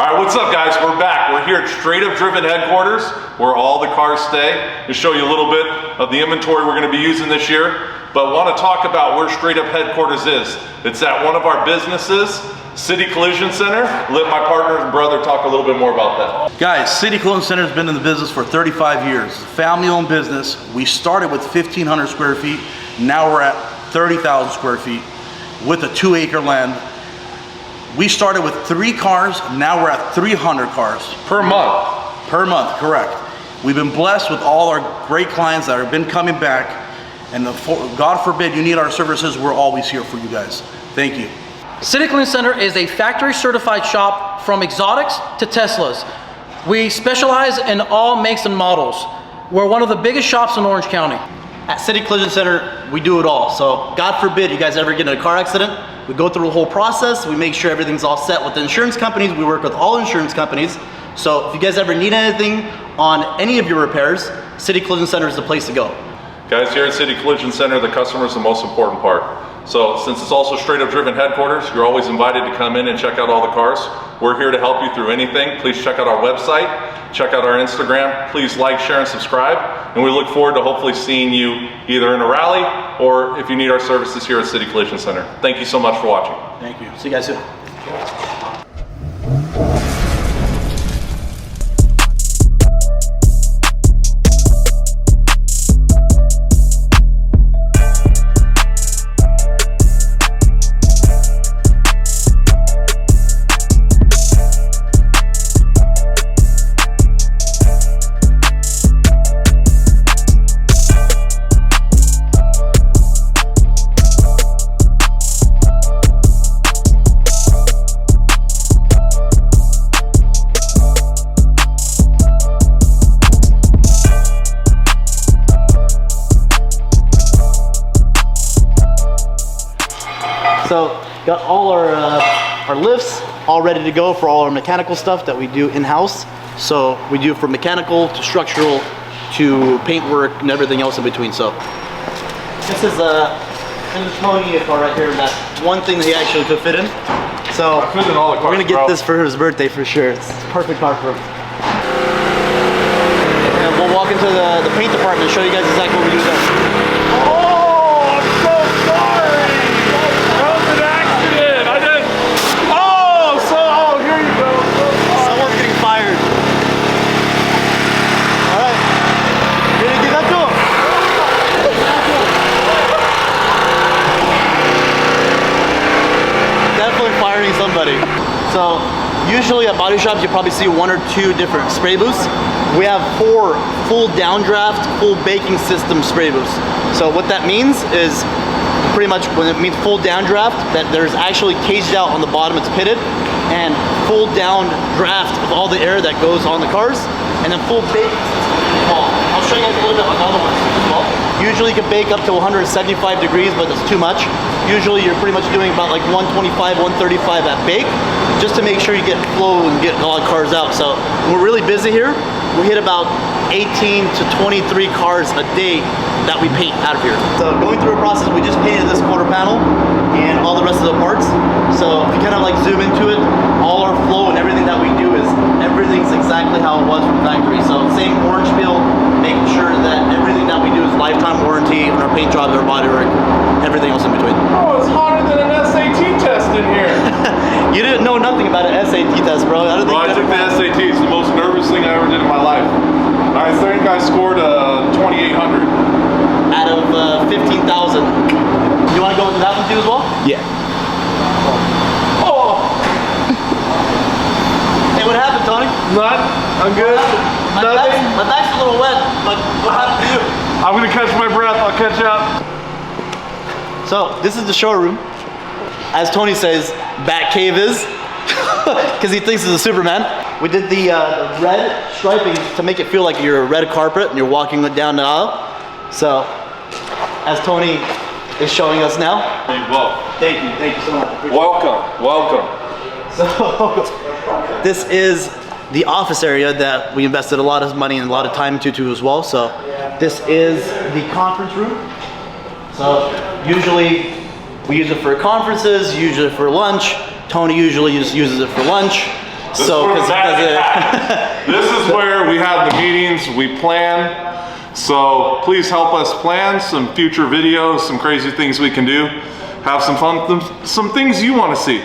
All right, what's up guys? We're back. We're here at Straight Up Driven headquarters where all the cars stay. To show you a little bit of the inventory we're going to be using this year, but want to talk about where Straight Up headquarters is. It's at one of our businesses, City Collision Center. Let my partner and brother talk a little bit more about that. Guys, City Collision Center has been in the business for 35 years. Family-owned business. We started with 1,500 square feet. Now we're at 30,000 square feet with a 2-acre land. We started with 3 cars. Now we're at 300 cars. Per month? Per month, correct. We've been blessed with all our great clients that have been coming back. And God forbid you need our services, we're always here for you guys. Thank you. City Collision Center is a factory certified shop from exotics to Teslas. We specialize in all makes and models. We're one of the biggest shops in Orange County. At City Collision Center, we do it all. So God forbid you guys ever get in a car accident. We go through the whole process. We make sure everything's all set with the insurance companies. We work with all insurance companies. So if you guys ever need anything on any of your repairs, City Collision Center is the place to go. Guys, here at City Collision Center, the customer is the most important part. So since it's also Straight Up Driven headquarters, you're always invited to come in and check out all the cars. We're here to help you through anything. Please check out our website, check out our Instagram. Please like, share, and subscribe. And we look forward to hopefully seeing you either in a rally or if you need our services here at City Collision Center. Thank you so much for watching. Thank you. See you guys soon. So got all our lifts all ready to go for all our mechanical stuff that we do in-house. So we do from mechanical to structural to paintwork and everything else in between. So this is Tony car right here, that one thing that he actually could fit in. So we're gonna get this for his birthday for sure. It's a perfect car for him. And we'll walk into the paint department and show you guys exactly what we do there. Somebody. So usually at body shops you probably see 1 or 2 different spray booths. We have 4 full downdraft, full baking system spray booths. So what that means is pretty much when it means full downdraft, that there's actually caged out on the bottom, it's pitted, and full downdraft of all the air that goes on the cars, and then full bake. I'll show you guys a little bit on all the ones as well. Usually you can bake up to 175 degrees, but that's too much. Usually you're pretty much doing about like 125, 135 at bake, just to make sure you get flow and get all the cars out. So we're really busy here. We hit about 18 to 23 cars a day that we paint out of here. So going through a process, we just painted this quarter panel and all the rest of the parts. So if you kind of like zoom into it, all our flow and everything that we do is everything's exactly how it was from factory. So same orange peel, making sure that everything that we do is lifetime warranty on our paint jobs, our bodywork, everything else in between. Oh, it's hotter than an SAT test in here. You didn't know nothing about an SAT test, bro. I took the SAT. It's the most nervous thing I ever did in my life. I think I scored 2,800. Out of 15,000. You want to go into that one too as well? Yeah. Oh! Hey, what happened, Tony? None. I'm good. My back's a little wet, but what happened to you? I'm gonna catch my breath. I'll catch up. So this is the showroom. As Tony says, Bat Cave is, because he thinks he's a Superman. We did the red striping to make it feel like you're a red carpet and you're walking down the aisle. So, as Tony is showing us now. Thank you so much. Welcome. So, this is the office area that we invested a lot of money and a lot of time into as well. So, this is the conference room. So, usually we use it for conferences, usually for lunch. Tony usually just uses it for lunch. So, because he doesn't. This is where we have the meetings, we plan. So please help us plan some future videos, some crazy things we can do. Have some fun, some things you want to see.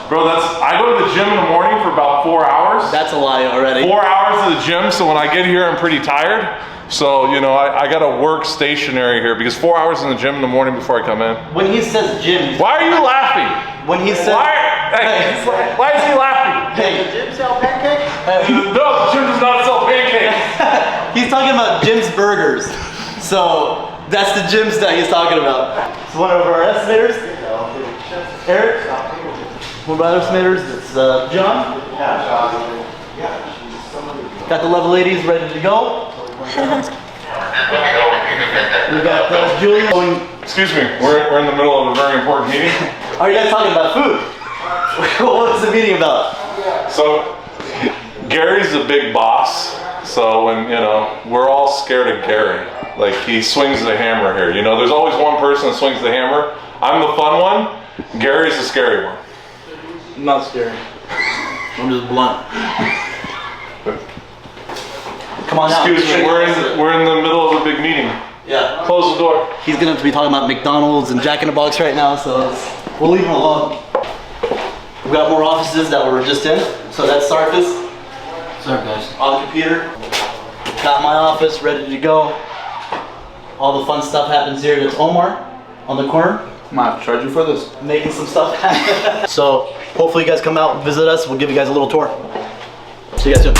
Bro, I go to the gym in the morning for about 4 hours. That's a lie already. 4 hours at the gym, so when I get here, I'm pretty tired. So, you know, I gotta work stationary here because 4 hours in the gym in the morning before I come in. When he says gym. Why are you laughing? When he says. Why is he laughing? Hey. The gym sell pancakes? No, the gym does not sell pancakes. He's talking about Jim's Burgers. So that's the gyms that he's talking about. It's one of our estimators. Eric. One of our estimators. It's John. Got the level 80s ready to go. We got Julie going. Excuse me, we're in the middle of a very important meeting. Are you guys talking about food? What was the meeting about? So, Gary's a big boss. So when, you know, we're all scared of Gary. Like, he swings the hammer here. You know, there's always one person that swings the hammer. I'm the fun one. Gary's the scary one. I'm not scary. I'm just blunt. Come on now. Excuse me, we're in the middle of a big meeting. Yeah. Close the door. He's gonna be talking about McDonald's and Jack in the Box right now, so we'll leave him alone. We got more offices that we're just in. So that's Sarkis. What's up, guys? On the computer. Got my office ready to go. All the fun stuff happens here. There's Omar on the corner. I'm gonna have to charge you for this. Making some stuff happen. So hopefully you guys come out and visit us. We'll give you guys a little tour. See you guys soon.